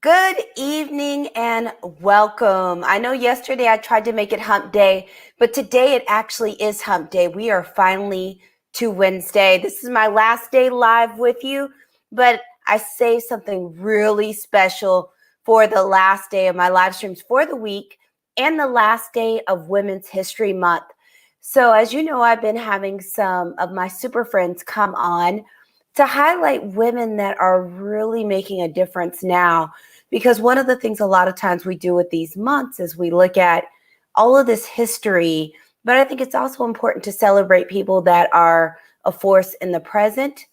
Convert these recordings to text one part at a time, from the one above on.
Good evening and welcome. I know yesterday I tried to make it hump day, but today it actually is hump day. We are finally to Wednesday. This is my last day live with you, but I saved something really special for the last day of my live streams for the week and the last day of Women's History Month. So as you know, I've been having some of my super friends come on to highlight women that are really making a difference now. Because one of the things a lot of times we do with these months is we look at all of this history, but I think it's also important to celebrate people that are a force in the present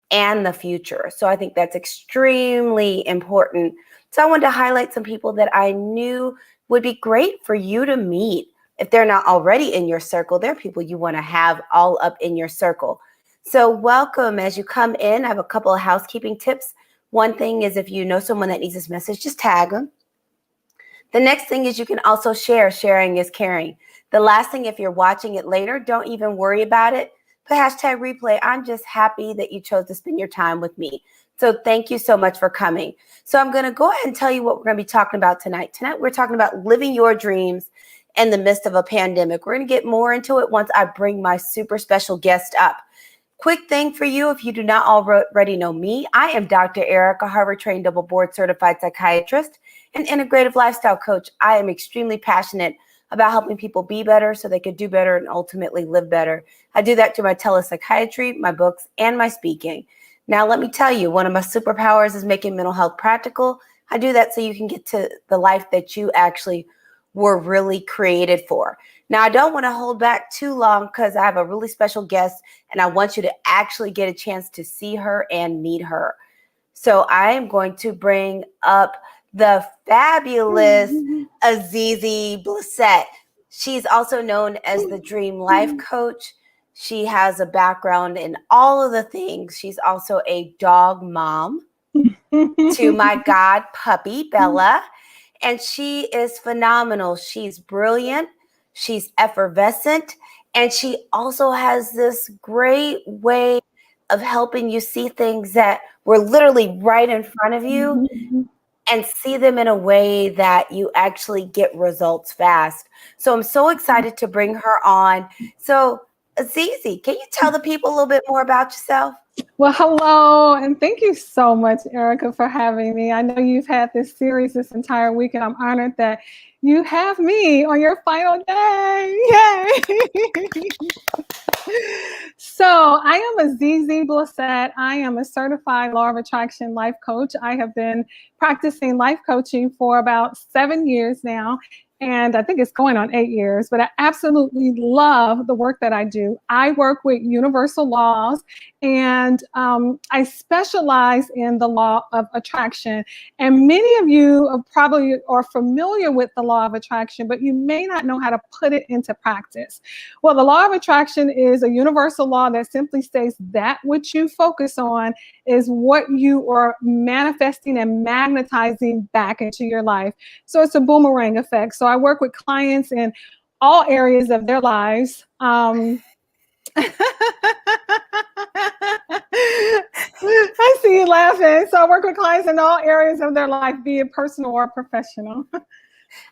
and the future. So I think that's extremely important. So I wanted to highlight some people that I knew would be great for you to meet. If they're not already in your circle, they're people you want to have all up in your circle. So welcome as you come in. I have a couple of housekeeping tips. One thing is if you know someone that needs this message, just tag them. The next thing is you can also share. Sharing is caring. The last thing, if you're watching it later, don't even worry about it. Put hashtag replay. I'm just happy that you chose to spend your time with me. So thank you so much for coming. So I'm going to go ahead and tell you what we're going to be talking about tonight. Tonight, we're talking about living your dreams in the midst of a pandemic. We're going to get more into it once I bring my super special guest up. Quick thing for you, if you do not already know me, I am Dr. Erica, Harvard-trained double board certified psychiatrist and integrative lifestyle coach. I am extremely passionate about helping people be better so they could do better and ultimately live better. I do that through my telepsychiatry, my books, and my speaking. Now, let me tell you, one of my superpowers is making mental health practical. I do that so you can get to the life that you actually were really created for. Now, I don't want to hold back too long because I have a really special guest and I want you to actually get a chance to see her and meet her. So I am going to bring up the fabulous Azizi Blissett. She's also known as the Dream Life Coach. She has a background in all of the things. She's also a dog mom to my god puppy, Bella. And she is phenomenal. She's brilliant. She's effervescent. And she also has this great way of helping you see things that were literally right in front of you and see them in a way that you actually get results fast. So I'm so excited to bring her on. So Azizi, can you tell the people a little bit more about yourself? Well, hello, and thank you so much, Erica, for having me. I know you've had this series this entire week, and I'm honored that you have me on your final day. Yay! So I am Azizi Blissett. I am a certified law of attraction life coach. I have been practicing life coaching for about 7 years now. And I think it's going on 8 years, but I absolutely love the work that I do. I work with universal laws, and I specialize in the law of attraction. And many of you probably are familiar with the law of attraction, but you may not know how to put it into practice. Well, the law of attraction is a universal law that simply states that which you focus on is what you are manifesting and magnetizing back into your life. So it's a boomerang effect. So I work with clients in all areas of their lives. I see you laughing. So I work with clients in all areas of their life, be it personal or professional.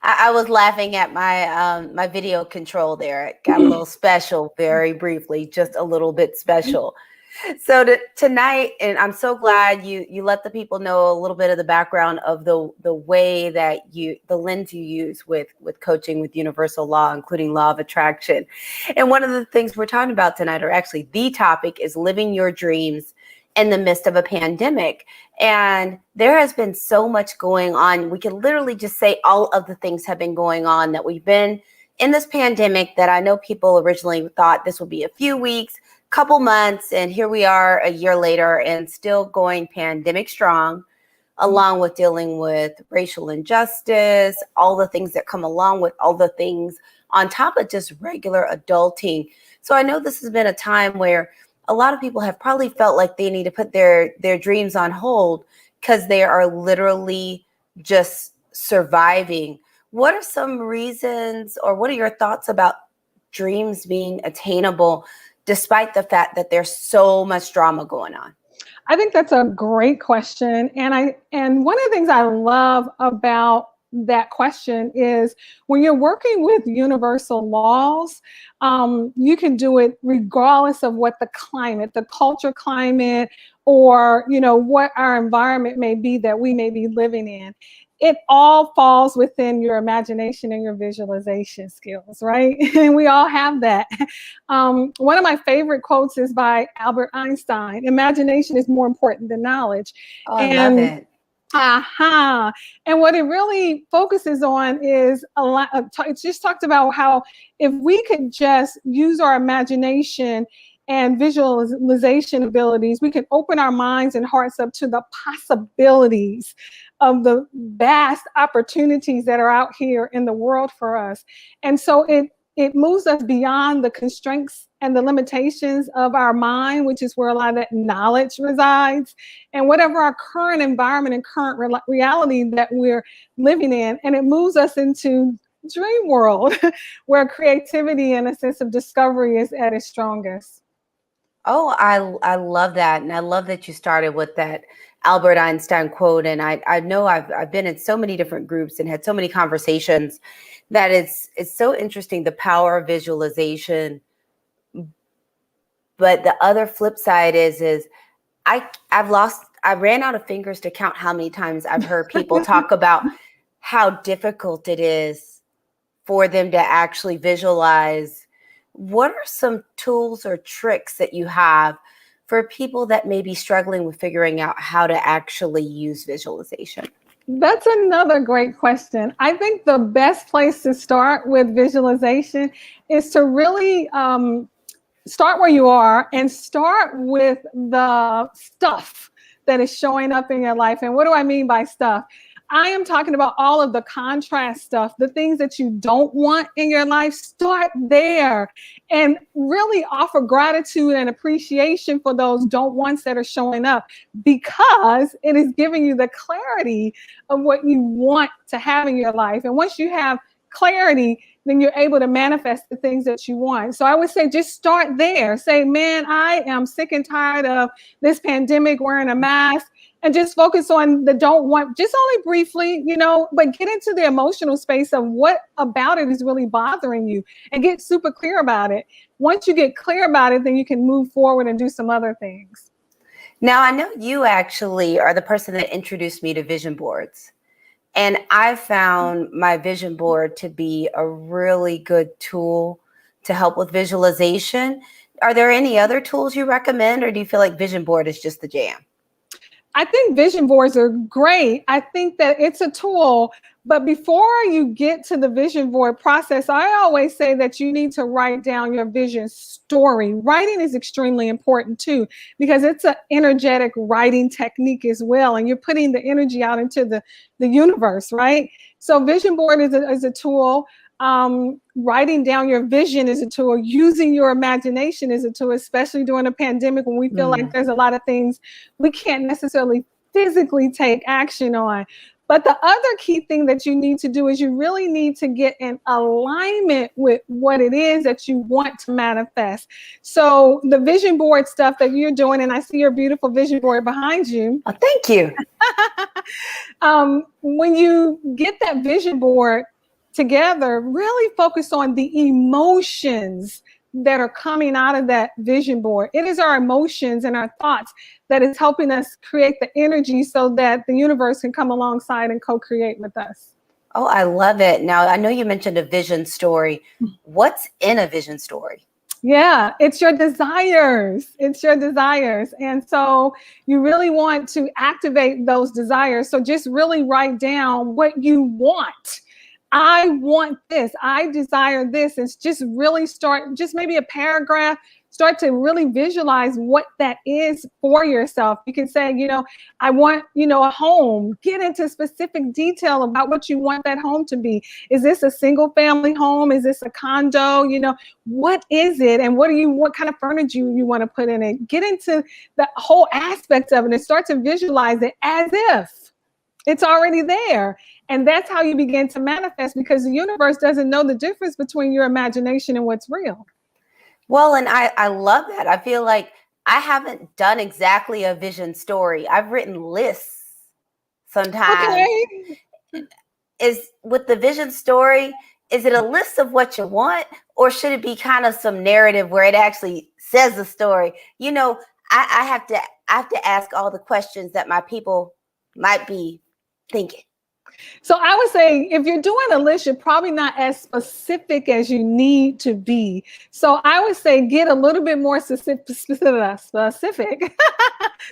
I was laughing at my video control there. It got a little special very briefly, just a little bit special. So tonight, and I'm so glad you let the people know a little bit of the background of the way that the lens you use with coaching with universal law, including law of attraction. And one of the things we're talking about tonight, or actually the topic, is living your dreams in the midst of a pandemic. And there has been so much going on. We can literally just say all of the things have been going on, that we've been in this pandemic that I know people originally thought this would be a few weeks, couple months, and here we are a year later and still going pandemic strong, along with dealing with racial injustice, all the things that come along with all the things on top of just regular adulting. So I know this has been a time where a lot of people have probably felt like they need to put their dreams on hold because they are literally just surviving. What are some reasons, or what are your thoughts about dreams being attainable despite the fact that there's so much drama going on? I think that's a great question. And one of the things I love about that question is when you're working with universal laws, you can do it regardless of what the climate, the culture climate, or what our environment may be that we may be living in. It all falls within your imagination and your visualization skills, right? And we all have that. One of my favorite quotes is by Albert Einstein: imagination is more important than knowledge. Oh, I love And it. aha. And what it really focuses on is a lot. It's just talked about how if we could just use our imagination and visualization abilities, we can open our minds and hearts up to the possibilities of the vast opportunities that are out here in the world for us. And so it moves us beyond the constraints and the limitations of our mind, which is where a lot of that knowledge resides, and whatever our current environment and current reality that we're living in. And it moves us into dream world where creativity and a sense of discovery is at its strongest. Oh, I love that. And I love that you started with that Albert Einstein quote. And I know I've been in so many different groups and had so many conversations that it's so interesting, the power of visualization. But the other flip side is I ran out of fingers to count how many times I've heard people talk about how difficult it is for them to actually visualize. What are some tools or tricks that you have for people that may be struggling with figuring out how to actually use visualization? That's another great question. I think the best place to start with visualization is to really start where you are and start with the stuff that is showing up in your life. And what do I mean by stuff? I am talking about all of the contrast stuff, the things that you don't want in your life. Start there and really offer gratitude and appreciation for those don't wants that are showing up, because it is giving you the clarity of what you want to have in your life. And once you have clarity, then you're able to manifest the things that you want. So I would say just start there. Say, man, I am sick and tired of this pandemic, wearing a mask, and just focus on the don't want, just only briefly, but get into the emotional space of what about it is really bothering you and get super clear about it. Once you get clear about it, then you can move forward and do some other things. Now, I know you actually are the person that introduced me to vision boards. And I found my vision board to be a really good tool to help with visualization. Are there any other tools you recommend, or do you feel like vision board is just the jam? I think vision boards are great. I think that it's a tool, but before you get to the vision board process, I always say that you need to write down your vision story. Writing is extremely important too, because it's an energetic writing technique as well. And you're putting the energy out into the universe, right? So vision board is a tool. Writing down your vision is a tool. Using your imagination is a tool, especially during a pandemic when we feel like there's a lot of things we can't necessarily physically take action on. But the other key thing that you need to do is you really need to get in alignment with what it is that you want to manifest. So the vision board stuff that you're doing, and I see your beautiful vision board behind you. Oh, thank you. When you get that vision board together, really focus on the emotions that are coming out of that vision board. It is our emotions and our thoughts that is helping us create the energy so that the universe can come alongside and co-create with us. Oh, I love it. Now, I know you mentioned a vision story. What's in a vision story? Yeah, it's your desires. It's your desires. And so you really want to activate those desires. So just really write down what you want. I want this. I desire this. It's just really start, just maybe a paragraph, start to really visualize what that is for yourself. You can say, I want, a home. Get into specific detail about what you want that home to be. Is this a single family home? Is this a condo? What is it? And what kind of furniture you want to put in it? Get into the whole aspect of it and start to visualize it as if it's already there. And that's how you begin to manifest, because the universe doesn't know the difference between your imagination and what's real. Well, and I love that. I feel like I haven't done exactly a vision story. I've written lists sometimes. Okay. Is with the vision story, is it a list of what you want, or should it be kind of some narrative where it actually says the story? You know, I have to ask all the questions that my people might be thinking. So I would say if you're doing a list, you're probably not as specific as you need to be. So I would say get a little bit more specific.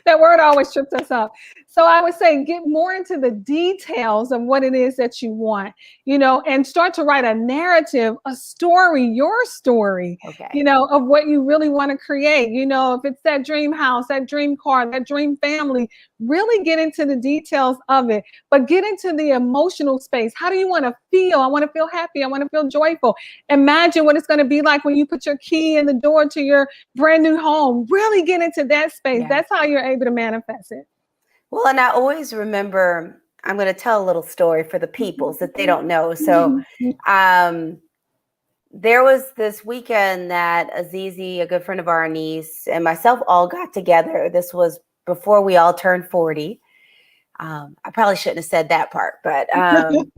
That word always trips us up. So I would say get more into the details of what it is that you want, and start to write a narrative, a story, your story, Okay. of what you really want to create. If it's that dream house, that dream car, that dream family, really get into the details of it, but get into the emotional space. How do you want to feel? I want to feel happy. I want to feel joyful. Imagine what it's going to be like when you put your key in the door to your brand new home. Really get into that space. Yeah. That's how you're able to manifest it. Well, and I always remember, I'm going to tell a little story for the peoples that they don't know. So, there was this weekend that Azizi, a good friend of our niece, and myself all got together. This was before we all turned 40. I probably shouldn't have said that part, but and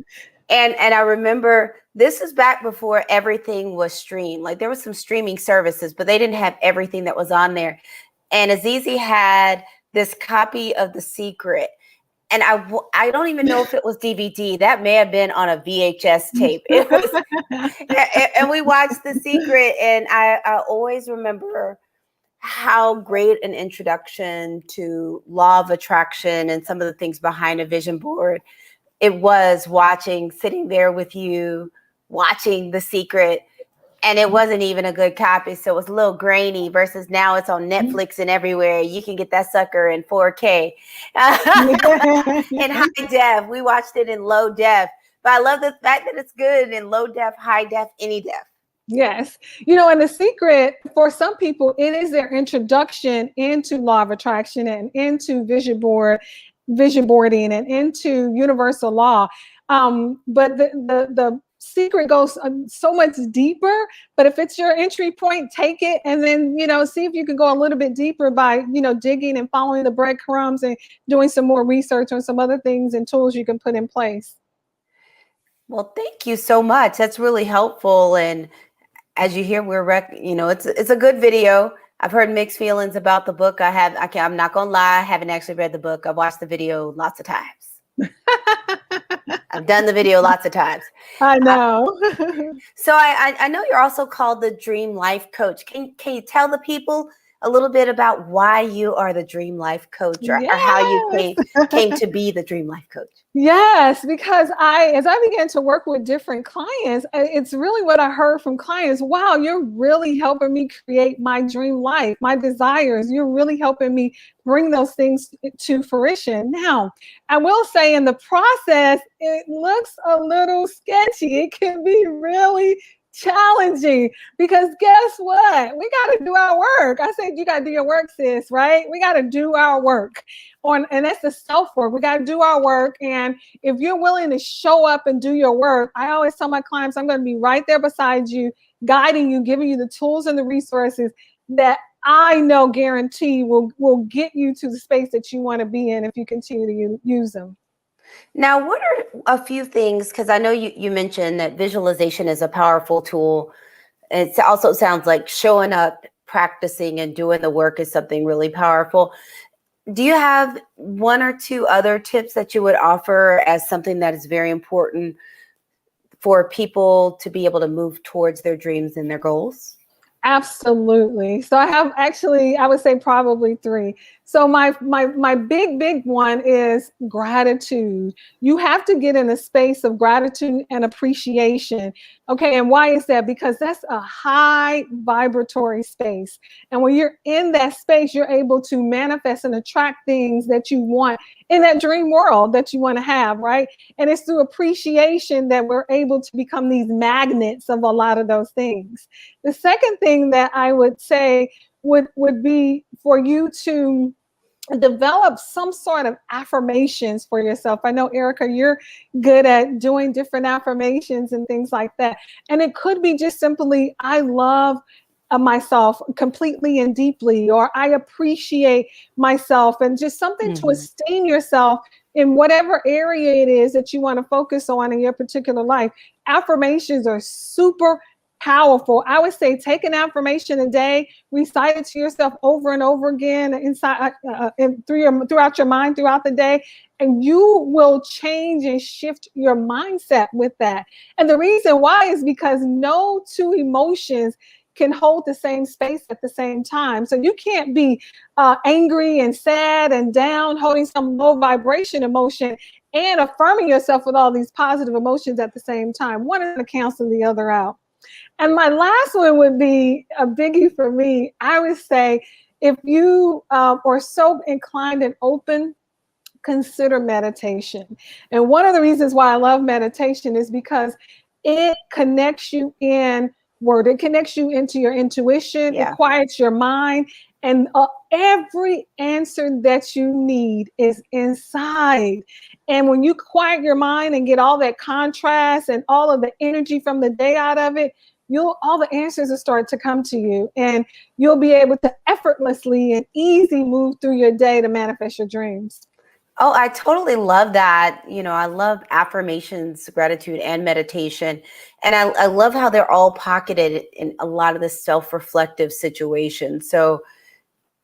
I remember this is back before everything was streamed. Like there was some streaming services, but they didn't have everything that was on there. And Azizi had this copy of The Secret. And I don't even know if it was DVD. That may have been on a VHS tape. It was, and we watched The Secret. And I always remember how great an introduction to law of attraction and some of the things behind a vision board it was sitting there with you, watching The Secret. And it wasn't even a good copy. So it was a little grainy versus now it's on Netflix and everywhere. You can get that sucker in 4K. In high def. We watched it in low def. But I love the fact that it's good in low def, high def, any def. Yes. And The Secret, for some people, it is their introduction into law of attraction and into vision boarding and into universal law. But the Secret goes so much deeper. But if it's your entry point, take it and then, see if you can go a little bit deeper by, digging and following the breadcrumbs and doing some more research on some other things and tools you can put in place. Well, thank you so much. That's really helpful. And as you hear, it's a good video. I've heard mixed feelings about the book. I'm not gonna lie, I haven't actually read the book. I've watched the video lots of times. I've done the video lots of times. I know. So I know you're also called the Dream Life Coach. Can you tell the people a little bit about why you are the Dream Life Coach, or how you came to be the Dream Life Coach? Yes, because as I began to work with different clients, it's really what I heard from clients. Wow, you're really helping me create my dream life, my desires. You're really helping me bring those things to fruition. Now, I will say in the process, it looks a little sketchy. It can be really challenging because guess what? We got to do our work. I said, you got to do your work, sis, right? We got to do our work and that's the self-work. We got to do our work. And if you're willing to show up and do your work, I always tell my clients, I'm going to be right there beside you, guiding you, giving you the tools and the resources that I know guarantee will get you to the space that you want to be in if you continue to use them. Now, what are a few things, because I know you mentioned that visualization is a powerful tool. It also sounds like showing up, practicing, and doing the work is something really powerful. Do you have one or two other tips that you would offer as something that is very important for people to be able to move towards their dreams and their goals? Absolutely. So I have actually, I would say probably three. So my big one is gratitude. You have to get in a space of gratitude and appreciation. Okay. And why is that? Because that's a high vibratory space. And when you're in that space, you're able to manifest and attract things that you want in that dream world that you want to have, right? And it's through appreciation that we're able to become these magnets of a lot of those things. The second thing that I would say would be for you to develop some sort of affirmations for yourself. I know, Erica, you're good at doing different affirmations and things like that. And it could be just simply, I love myself completely and deeply, or I appreciate myself, and just something to Mhm. esteem yourself in whatever area it is that you want to focus on in your particular life. Affirmations are super powerful. I would say take an affirmation a day, recite it to yourself over and over again throughout your mind throughout the day, and you will change and shift your mindset with that. And the reason why is because no two emotions can hold the same space at the same time. So you can't be angry and sad and down, holding some low vibration emotion and affirming yourself with all these positive emotions at the same time. One is going to cancel the other out. And my last one would be a biggie for me. I would say if you are so inclined and open, consider meditation. And one of the reasons why I love meditation is because it connects you inward. It connects you into your intuition. It Yeah. quiets your mind. And every answer that you need is inside. And when you quiet your mind and get all that contrast and all of the energy from the day out of it, all the answers will start to come to you, and you'll be able to effortlessly and easy move through your day to manifest your dreams. Oh, I totally love that. I love affirmations, gratitude, and meditation. And I love how they're all pocketed in a lot of the self-reflective situations. So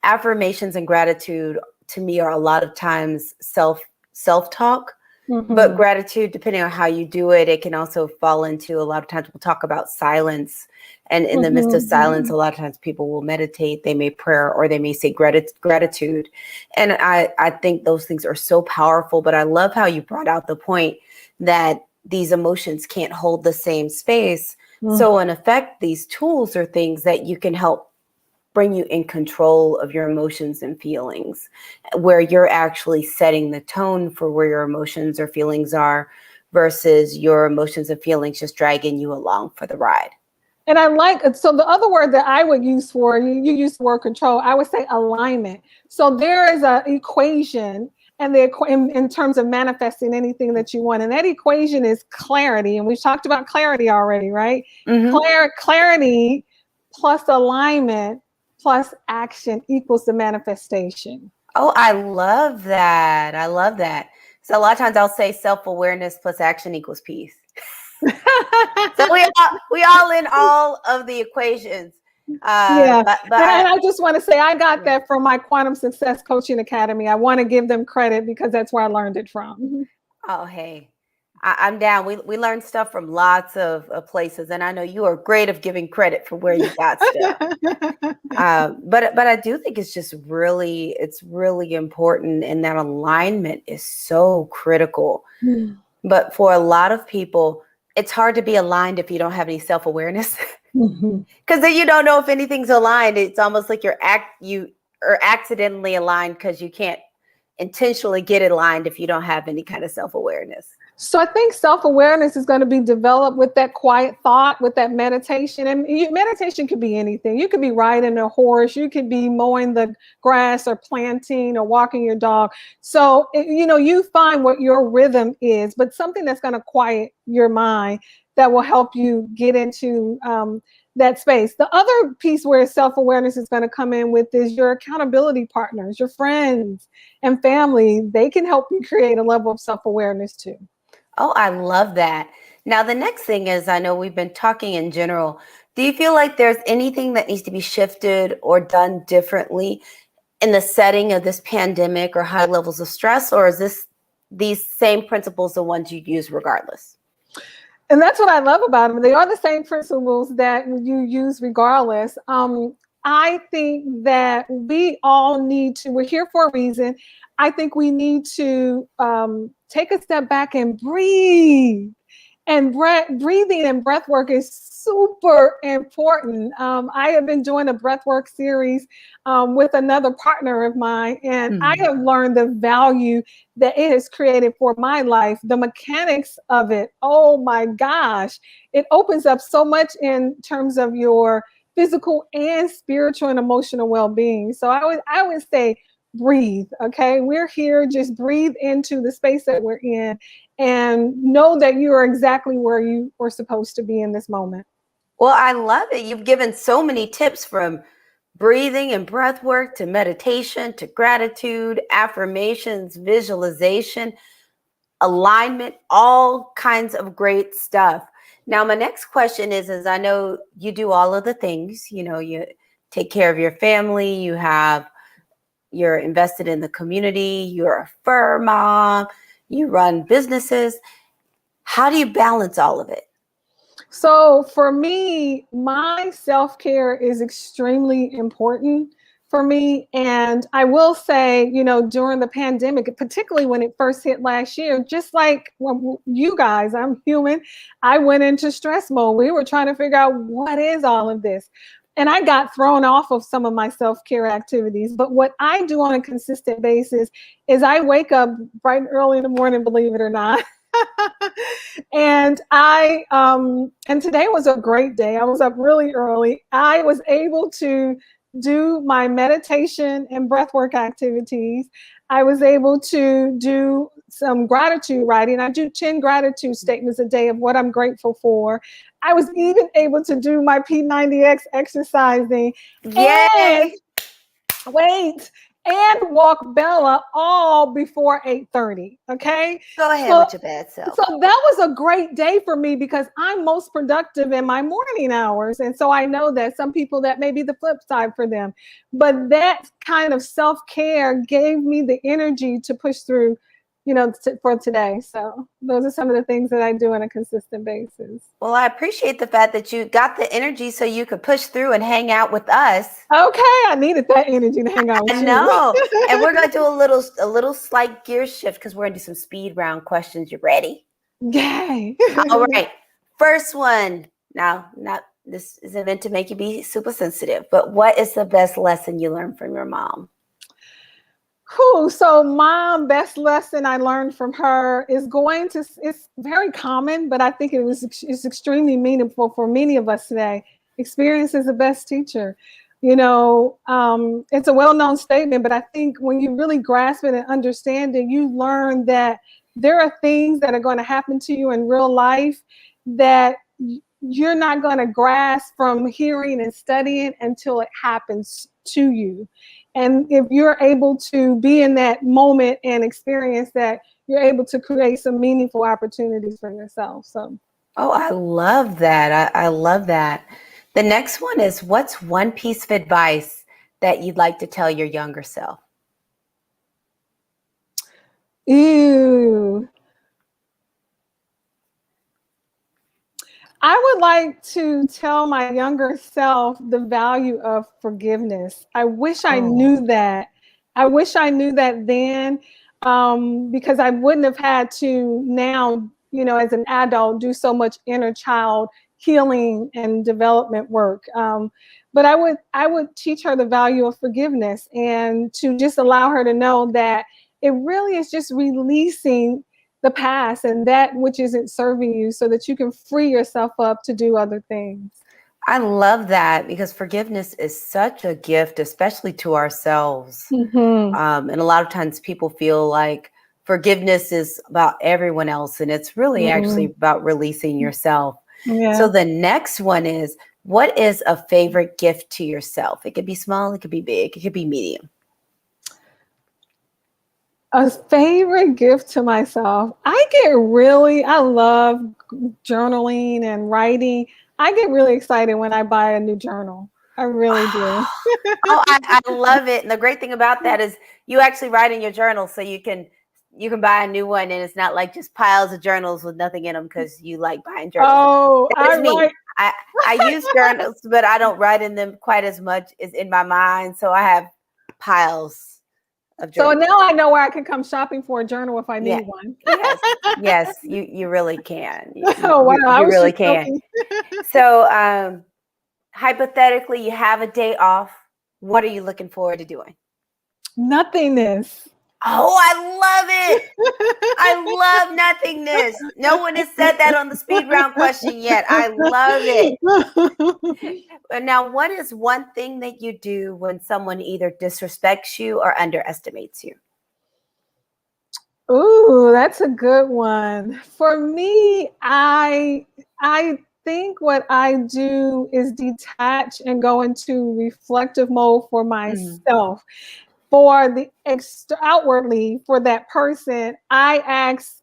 affirmations and gratitude to me are a lot of times self-talk. But gratitude, depending on how you do it, it can also fall into, a lot of times we'll talk about silence. And in the midst of silence, a lot of times people will meditate, they may prayer, or they may say gratitude. And I think those things are so powerful. But I love how you brought out the point that these emotions can't hold the same space. So in effect, these tools are things that you can help bring you in control of your emotions and feelings, where you're actually setting the tone for where your emotions or feelings are, versus your emotions and feelings just dragging you along for the ride. And so the other word that I would use for you use the word control, I would say alignment. So there is an equation, and in terms of manifesting anything that you want. And that equation is clarity. And we've talked about clarity already, right? Clarity plus alignment plus action equals the manafestation. Oh, I love that. I love that. So a lot of times I'll say self-awareness plus action equals peace. So we all in all of the equations. Yeah. But And I just want to say I got that from my Quantum Success Coaching Academy. I want to give them credit because that's where I learned it from. Oh, hey, I'm down. We learn stuff from lots of places, and I know you are great of giving credit for where you got stuff. But I do think it's really important, and that alignment is so critical. But for a lot of people, it's hard to be aligned if you don't have any self-awareness, because then you don't know if anything's aligned. It's almost like you are accidentally aligned because you can't intentionally get it aligned if you don't have any kind of self-awareness. So I think self-awareness is going to be developed with that quiet thought, with that meditation. And meditation could be anything. You could be riding a horse, you could be mowing the grass or planting or walking your dog. So, you find what your rhythm is, but something that's going to quiet your mind that will help you get into that space. The other piece where self-awareness is going to come in with is your accountability partners, your friends and family. They can help you create a level of self-awareness too. Oh, I love that. Now, the next thing is, I know we've been talking in general. Do you feel like there's anything that needs to be shifted or done differently in the setting of this pandemic or high levels of stress, or is these same principles the ones you use regardless? And that's what I love about them. They are the same principles that you use regardless. I think that we all we're here for a reason. I think we need to take a step back and breathe. And breathing and breath work is super important. I have been doing a breath work series with another partner of mine, and I have learned the value that it has created for my life, the mechanics of it. Oh my gosh, it opens up so much in terms of your physical and spiritual and emotional well-being. So I would say breathe. Okay, we're here. Just breathe into the space that we're in, and know that you are exactly where you were supposed to be in this moment. Well, I love it. You've given so many tips from breathing and breath work to meditation to gratitude, affirmations, visualization, alignment, all kinds of great stuff. Now, my next question is I know you do all of the things, you take care of your family, you're invested in the community, you're a fur mom, you run businesses. How do you balance all of it? So for me, my self-care is extremely important for me. And I will say, during the pandemic, particularly when it first hit last year, just like you guys, I'm human, I went into stress mode. We were trying to figure out what is all of this. And I got thrown off of some of my self-care activities. But what I do on a consistent basis is I wake up bright and early in the morning, believe it or not. And today was a great day. I was up really early. I was able to do my meditation and breathwork activities. I was able to do some gratitude writing. I do 10 gratitude statements a day of what I'm grateful for. I was even able to do my P90X exercising. And Yay! wait, and walk Bella all before 8:30. Okay. Go ahead So with your bad self. so that was a great day for me because I'm most productive in my morning hours. And so I know that some people, that may be the flip side for them. But that kind of self-care gave me the energy to push through, for today. So those are some of the things that I do on a consistent basis. Well, I appreciate the fact that you got the energy so you could push through and hang out with us. Okay, I needed that energy to hang out I with you. know. And we're going to do a little slight gear shift because we're going to do some speed round questions. You ready? Yay. All right. First one. Now, not this isn't meant to make you be super sensitive, but what is the best lesson you learned from your mom? Cool. So my best lesson I learned from her is it's very common, but I think it's extremely meaningful for many of us today. Experience is the best teacher. It's a well-known statement, but I think when you really grasp it and understand it, you learn that there are things that are going to happen to you in real life that you're not going to grasp from hearing and studying until it happens to you. And if you're able to be in that moment and experience that, you're able to create some meaningful opportunities for yourself. So, Oh, I love that. I love that. The next one is what's one piece of advice that you'd like to tell your younger self? ew. I would like to tell my younger self the value of forgiveness. I wish I Oh, knew that. I wish I knew that then, because I wouldn't have had to now, as an adult, do so much inner child healing and development work. But I would teach her the value of forgiveness and to just allow her to know that it really is just releasing the past and that which isn't serving you so that you can free yourself up to do other things. I love that because forgiveness is such a gift, especially to ourselves. Mm-hmm. And a lot of times people feel like forgiveness is about everyone else, and it's really actually Mm-hmm. about releasing yourself. So Yeah. the next one is what is a favorite gift to yourself? It could be small, it could be big, it could be medium. A favorite gift to myself. I love journaling and writing. I get really excited when I buy a new journal. I really do. Oh, I love it. And the great thing about that is you actually write in your journal so you can buy a new one and it's not like just piles of journals with nothing in them because you like buying journals. Oh, That I is me. write. I use journals, but I don't write in them quite as much as in my mind. So I have piles of So journals. now I know where I can come shopping for a journal if I Yeah. need one. Yes, you really can. Oh, wow. I You was really just can. joking. So hypothetically, you have a day off. What are you looking forward to doing? Nothingness. Oh, I love it. I love nothingness. No one has said that on the speed round question yet. I love it. And now, what is one thing that you do when someone either disrespects you or underestimates you? Ooh, that's a good one. For me, I think what I do is detach and go into reflective mode for Mhm. myself. For the outwardly, for that person, I ask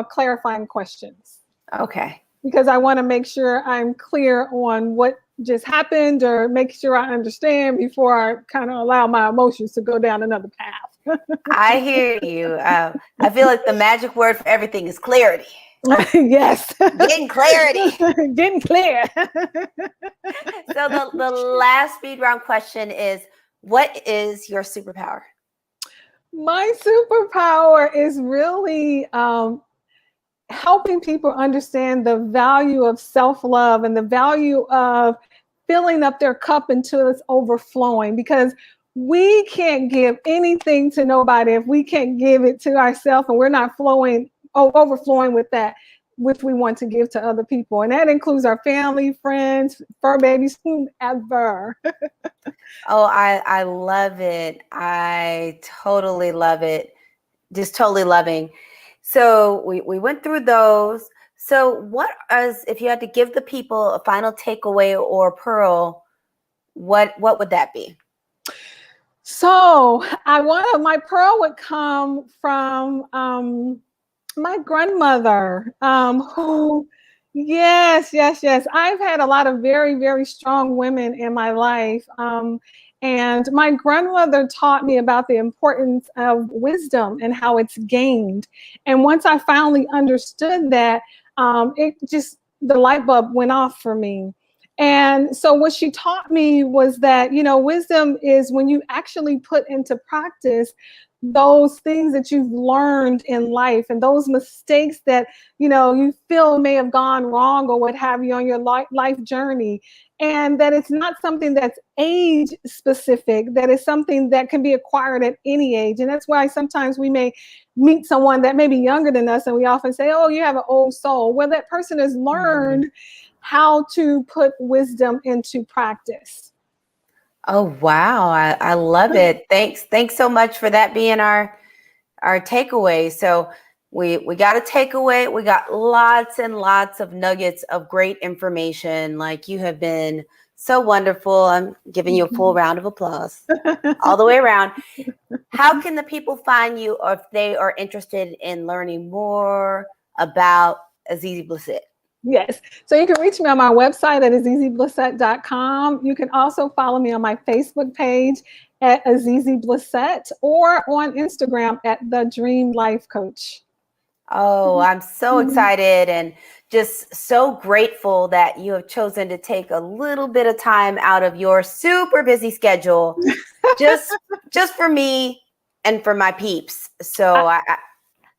clarifying questions Okay. because I want to make sure I'm clear on what just happened, or make sure I understand before I kind of allow my emotions to go down another path. I hear you. I feel like the magic word for everything is clarity. Yes. Getting clarity. Getting clear. So the last speed round question is, what is your superpower? My superpower is really helping people understand the value of self-love and the value of filling up their cup until it's overflowing, because we can't give anything to nobody if we can't give it to ourselves, and we're not overflowing with that which we want to give to other people. And that includes our family, friends, fur babies, whomever. Oh, I love it. I totally love it. Just totally loving. So we went through those. So if you had to give the people a final takeaway or pearl, what would that be? So my pearl would come from my grandmother, who, yes. I've had a lot of very, very strong women in my life. And my grandmother taught me about the importance of wisdom and how it's gained. And once I finally understood that, the light bulb went off for me. And so what she taught me was that, wisdom is when you actually put into practice those things that you've learned in life, and those mistakes that you feel may have gone wrong or what have you on your life journey, and that it's not something that's age specific, that is something that can be acquired at any age. And that's why sometimes we may meet someone that may be younger than us, and we often say, oh, you have an old soul. Well, that person has learned how to put wisdom into practice. Oh, wow. I love it. Thanks so much for that being our takeaway. So we got a takeaway. We got lots and lots of nuggets of great information. Like, you have been so wonderful. I'm giving you a full round of applause all the way around. How can the people find you, or if they are interested in learning more about Azizi Blissett? Yes. So you can reach me on my website at aziziblissett.com. You can also follow me on my Facebook page at Azizi Blissett, or on Instagram at The Dream Life Coach. Oh, I'm so excited and just so grateful that you have chosen to take a little bit of time out of your super busy schedule just for me and for my peeps. So I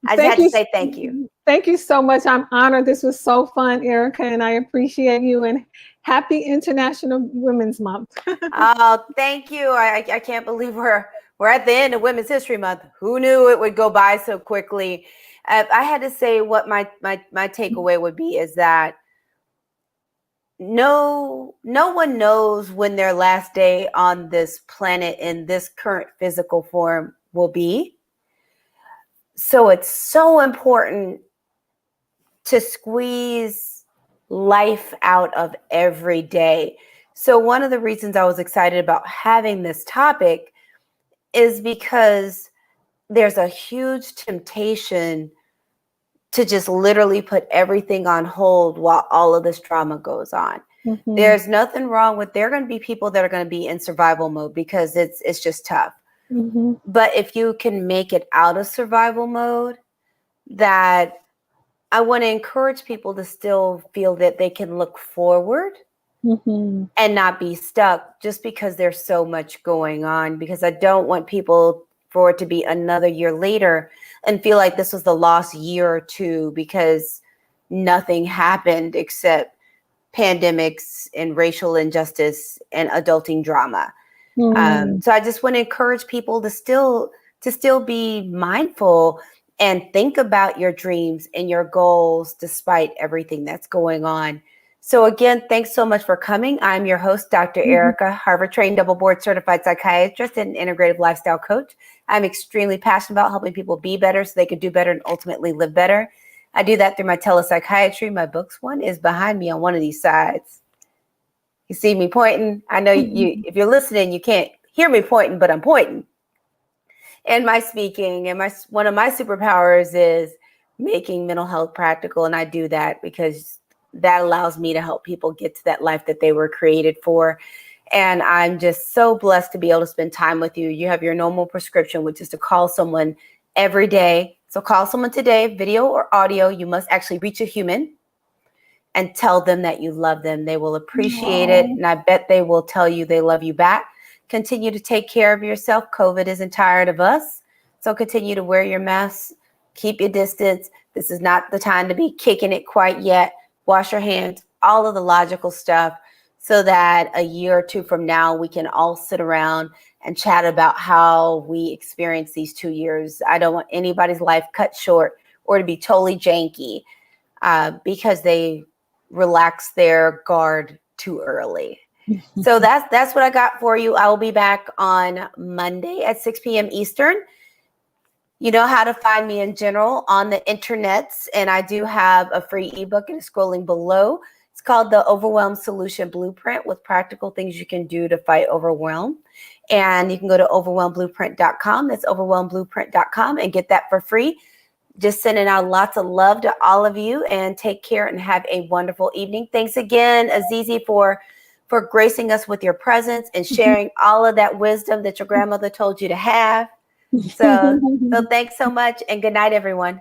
just had to say thank you. Thank you so much. I'm honored. This was so fun, Erica, and I appreciate you. And happy International Women's Month. Oh, thank you. I can't believe we're at the end of Women's History Month. Who knew it would go by so quickly? I had to say what my takeaway would be is that no one knows when their last day on this planet in this current physical form will be. So it's so important to squeeze life out of every day. So one of the reasons I was excited about having this topic is because there's a huge temptation to just literally put everything on hold while all of this drama goes on. Mm-hmm. There's nothing wrong with, there are going to be people that are going to be in survival mode because it's just tough. Mm-hmm. But if you can make it out of survival mode, that I want to encourage people to still feel that they can look forward and not be stuck just because there's so much going on, because I don't want people for it to be another year later and feel like this was the lost year or two because nothing happened except pandemics and racial injustice and adulting drama. So I just want to encourage people to still be mindful and think about your dreams and your goals despite everything that's going on. So again, thanks so much for coming. I'm your host, Dr. Erica, Harvard-trained, double board certified psychiatrist and integrative lifestyle coach. I'm extremely passionate about helping people be better so they can do better and ultimately live better. I do that through my telepsychiatry. My books one is behind me on one of these sides. You see me pointing? I know you, if you're listening, you can't hear me pointing, but I'm pointing. And my speaking and one of my superpowers is making mental health practical. And I do that because that allows me to help people get to that life that they were created for. And I'm just so blessed to be able to spend time with you. You have your normal prescription, which is to call someone every day. So call someone today, video or audio. You must actually reach a human and tell them that you love them. They will appreciate it. And I bet they will tell you they love you back. Continue to take care of yourself. COVID isn't tired of us. So continue to wear your mask. Keep your distance. This is not the time to be kicking it quite yet. Wash your hands, all of the logical stuff, so that a year or two from now, we can all sit around and chat about how we experienced these 2 years. I don't want anybody's life cut short or to be totally janky because they relaxed their guard too early. So that's what I got for you. I will be back on Monday at 6 p.m. Eastern. You know how to find me in general on the internets, and I do have a free ebook, and it's scrolling below. It's called The Overwhelm Solution Blueprint with practical things you can do to fight overwhelm. And you can go to overwhelmblueprint.com. That's overwhelmblueprint.com and get that for free. Just sending out lots of love to all of you, and take care and have a wonderful evening. Thanks again, Azizi, for gracing us with your presence and sharing all of that wisdom that your grandmother told you to have. So thanks so much, and good night, everyone.